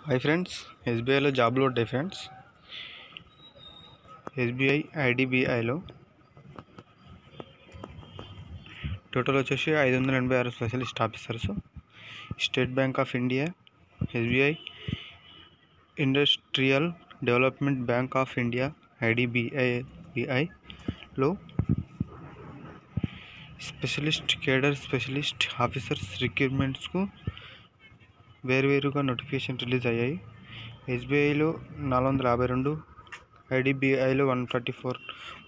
Hi friends, ఎస్బీఐలో జాబ్లు ఉంటాయి friends. SBI ఐడిబిఐలో total వచ్చేసి 586 specialist officers. State bank of India, SBI, industrial development bank of India ఐడిబిఐలో specialist cadre specialist officers రిక్రూట్మెంట్స్కు వేరువేరుగా notification release అయ్యాయి. ఎస్బీఐలో 452, ఐడిబిఐలో 134,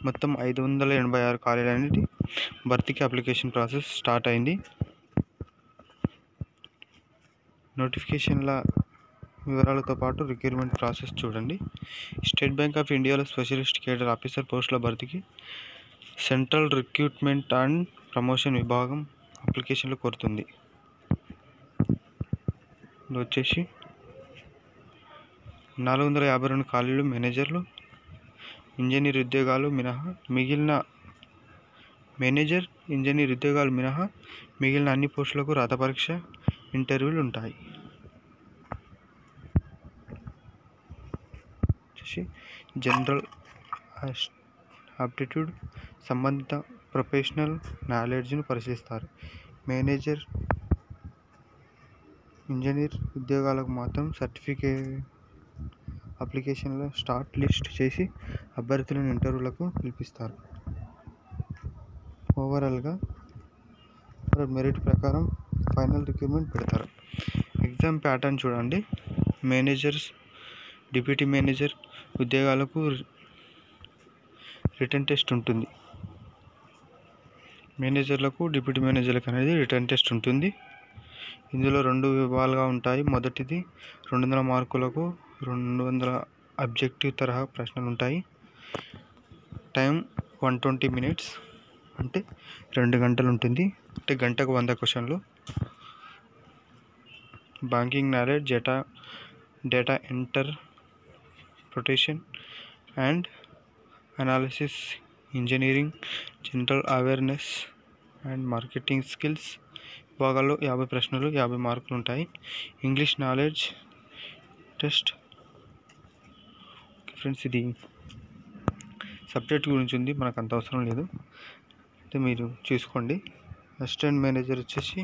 మొత్తం 586 ఖాళీలన్నిటి భర్తీకి అప్లికేషన్ ప్రాసెస్ స్టార్ట్ అయింది. నోటిఫికేషన్ల వివరాలతో పాటు రిక్రూట్మెంట్ ప్రాసెస్ చూడండి. స్టేట్ బ్యాంక్ ఆఫ్ ఇండియాలో స్పెషలిస్ట్ కేడర్ ఆఫీసర్ పోస్టుల భర్తీకి సెంట్రల్ రిక్రూట్మెంట్ అండ్ ప్రమోషన్ విభాగం అప్లికేషన్లు కోరుతుంది. వచ్చేసి 452 ఖాళీలు మేనేజర్లు, ఇంజనీర్ ఉద్యోగాలు మినహా మిగిలిన అన్ని పోస్టులకు రాత పరీక్ష, ఇంటర్వ్యూలు ఉంటాయి. వచ్చేసి జనరల్ ఆప్టిట్యూడ్, సంబంధిత ప్రొఫెషనల్ నాలెడ్జ్ను పరిశీలిస్తారు. మేనేజర్, ఇంజనీర్ ఉద్యోగాలకు మాత్రం సర్టిఫికేట్ అప్లికేషన్ల షార్ట్ లిస్ట్ చేసి అభ్యర్థులను ఇంటర్వ్యూలకు పిలిపిస్తారు. ఓవరాల్గా మెరిట్ ప్రకారం ఫైనల్ రిక్రూట్మెంట్ పెడతారు. ఎగ్జామ్ ప్యాటర్న్ చూడండి. మేనేజర్స్, డిప్యూటీ మేనేజర్ ఉద్యోగాలకు రిటన్ టెస్ట్ ఉంటుంది. మేనేజర్లకు, డిప్యూటీ మేనేజర్లకు అనేది రిటన్ టెస్ట్ ఉంటుంది. ఇందులో 2 విభాగాలుగా ఉంటాయి. మొదటిది 200 మార్కులకు 200 అబ్జెక్టివ్ తరహా ప్రశ్నలు ఉంటాయి. టైం 120 మినిట్స్, అంటే 2 గంటలు ఉంటుంది. అంటే గంటకు 100 క్వశ్చన్లు. Banking knowledge, data interpretation and analysis, engineering, general awareness and marketing skills విభాగాల్లో 50 ప్రశ్నలు, 50 మార్కులు ఉంటాయి. English knowledge test. ఫ్రెండ్స్, ఇది సబ్జెక్ట్ గురించి ఉంది, మనకు అంత అవసరం లేదు, అయితే మీరు చూసుకోండి. అసిస్టెంట్ మేనేజర్ వచ్చేసి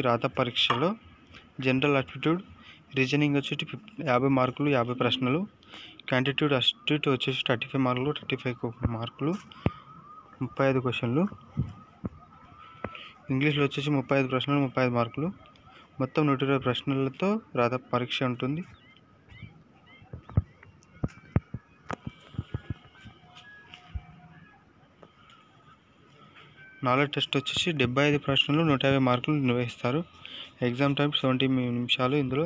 రాత పరీక్షలో జనరల్ ఆప్టిట్యూడ్, రీజనింగ్ వచ్చేసి 50 మార్కులు, 50 ప్రశ్నలు. క్వాంటిటేటివ్ ఆప్టిట్యూడ్ వచ్చేసి 35 మార్కులు, 35 మార్కులు, 35 క్వశ్చన్లు. ఇంగ్లీష్లో వచ్చేసి 35 ప్రశ్నలు, 35 మార్కులు, మొత్తం 120 ప్రశ్నలతో రాత పరీక్ష ఉంటుంది. నాలెడ్జ్ టెస్ట్ వచ్చేసి 75 ప్రశ్నలు, 150 మార్కులు నిర్వహిస్తారు. ఎగ్జామ్ టైం 70 నిమిషాలు. ఇందులో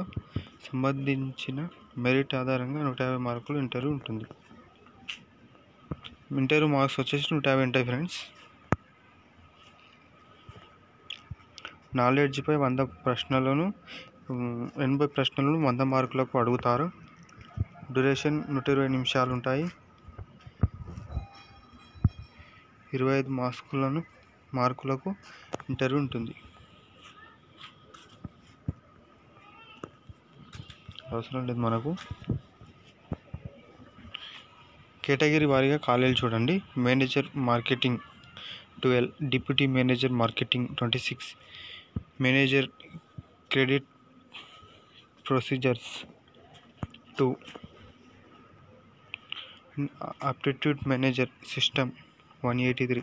సంబంధించిన మెరిట్ ఆధారంగా 150 మార్కులు ఇంటర్వ్యూ ఉంటుంది. ఇంటర్వ్యూ మార్క్స్ వచ్చేసి 150 ఉంటాయి ఫ్రెండ్స్. నాలెడ్జ్పై 100 ప్రశ్నలను 80 ప్రశ్నలను 100 మార్కులకు అడుగుతారు. డ్యూరేషన్ 120 నిమిషాలు ఉంటాయి. 25 మార్కులకు ఇంటర్వ్యూ ఉంటుంది. అవసరం లేదు మనకు. కేటగిరీ వారీగా ఖాళీలు చూడండి. Manager marketing 12, deputy manager marketing 26, manager credit procedures 2, aptitude manager system 183,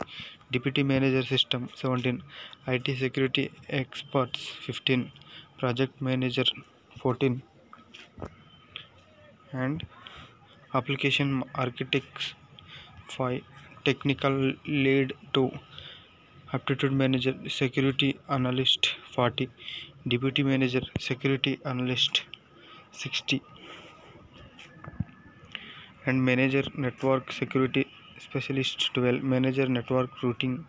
deputy manager system 17, IT security experts 15, project manager 14 and application architects 5, technical lead 2, aptitude manager security analyst 40, deputy manager security analyst 60 and manager network security specialist 12, manager network routing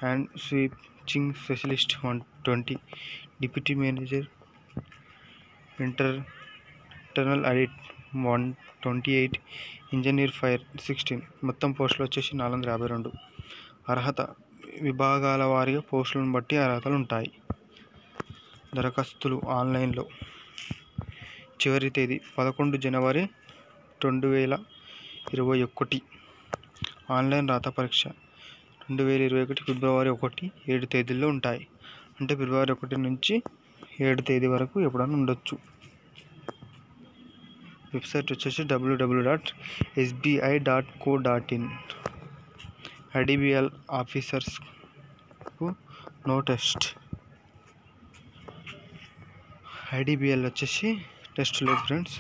and switching specialist 120, deputy manager internal audit 128, engineer fire 16. మొత్తం పోస్టులు వచ్చేసి 452. అర్హత విభాగాల వారీగా పోస్టులను బట్టి అర్హతలు ఉంటాయి. దరఖాస్తులు ఆన్లైన్లో చివరి తేదీ 11 జనవరి 2021. ఆన్లైన్ రాత పరీక్ష 2021 ఫిబ్రవరి 1, 7 తేదీల్లో ఉంటాయి. అంటే ఫిబ్రవరి 1 నుంచి 7 తేదీ వరకు ఎప్పుడైనా ఉండొచ్చు. వెబ్సైట్ వచ్చేసి www.sbi.co.in. IDBL ఆఫీసర్స్కు నో టెస్ట్. IDBL వచ్చేసి టెస్ట్ లేదు ఫ్రెండ్స్,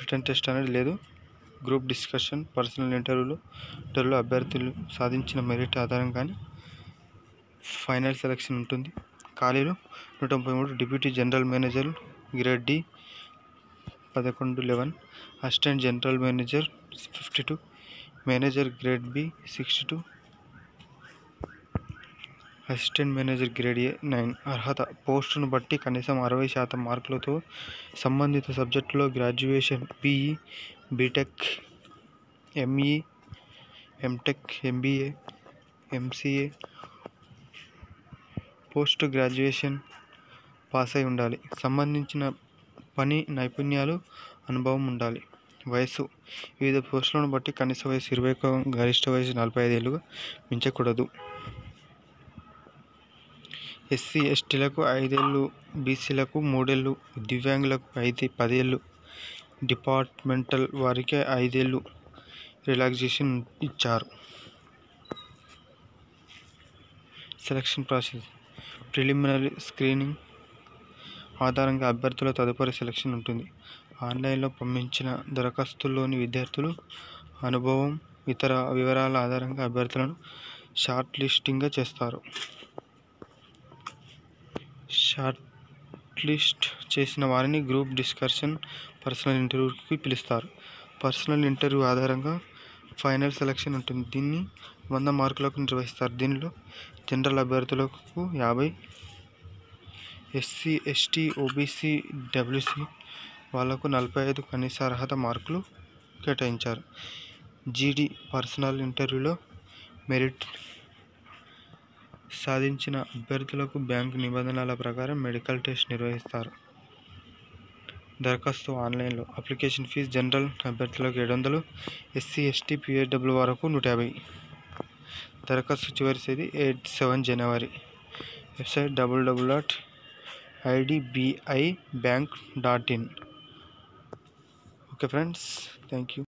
రిటర్న్ టెస్ట్ అనేది లేదు. గ్రూప్ డిస్కషన్, పర్సనల్ ఇంటర్వ్యూలో అభ్యర్థులు సాధించిన మెరిట్ ఆధారంగానే ఫైనల్ సెలక్షన్ ఉంటుంది. ఖాళీలు 133. Deputy general manager grade D 1111, assistant general manager 52, manager grade B 62, assistant manager grade A 9. అర్హత పోస్టును బట్టి కనీసం 60% మార్కులతో సంబంధిత సబ్జెక్టులో graduation, BE, BTech, ME, MTech, MBA, MCA, post graduation pass అయి ఉండాలి. సంబంధించిన పని నైపుణ్యాలు, అనుభవం ఉండాలి. వయసు వివిధ పోస్టులను బట్టి కనీస వయసు 21, గరిష్ట వయసు 45 ఏళ్ళుగా మించకూడదు. ఎస్సీ ఎస్టీలకు 5 ఏళ్ళు, బీసీలకు 3 ఏళ్ళు, దివ్యాంగులకు 10 ఏళ్ళు, డిపార్ట్మెంటల్ వారికి 5 ఏళ్ళు రిలాక్సేషన్ ఇచ్చారు. సెలక్షన్ ప్రాసెస్ ప్రిలిమినరీ స్క్రీనింగ్ ఆధారంగా అభ్యర్థుల తదుపరి సెలక్షన్ ఉంటుంది. ఆన్లైన్లో పంపించిన దరఖాస్తుల్లోని విద్యార్థులు అనుభవం, ఇతర వివరాల ఆధారంగా అభ్యర్థులను షార్ట్ లిస్టింగ్గా చేస్తారు. షార్ట్ లిస్ట్ చేసిన వారిని గ్రూప్ డిస్కషన్, పర్సనల్ ఇంటర్వ్యూకి పిలుస్తారు. పర్సనల్ ఇంటర్వ్యూ ఆధారంగా ఫైనల్ సెలక్షన్ ఉంటుంది. దీన్ని 100 మార్కులకు నిర్వహిస్తారు. దీనిలో జనరల్ అభ్యర్థులకు 50, ఎస్సీ, ఎస్టీ, ఓబీసీ, డబ్ల్యూసీ వాళ్లకు 45 కనీస అర్హత మార్కులు కేటాయించారు. జీడీ పర్సనల్ ఇంటర్వ్యూలో మెరిట్ సాధించిన అభ్యర్థులకు బ్యాంకు నిబంధనల ప్రకారం మెడికల్ టెస్ట్ నిర్వహిస్తారు. దరఖాస్తు ఆన్లైన్లో అప్లికేషన్ ఫీజు జనరల్ అభ్యర్థులకు 700, ఎస్సీ, ఎస్టీ, పీహెచ్డబ్ల్యూ వరకు 150. దరఖాస్తు చివరి తేదీ 7 జనవరి. వెబ్సైట్ www.idbibank.in. Okay friends, thank you.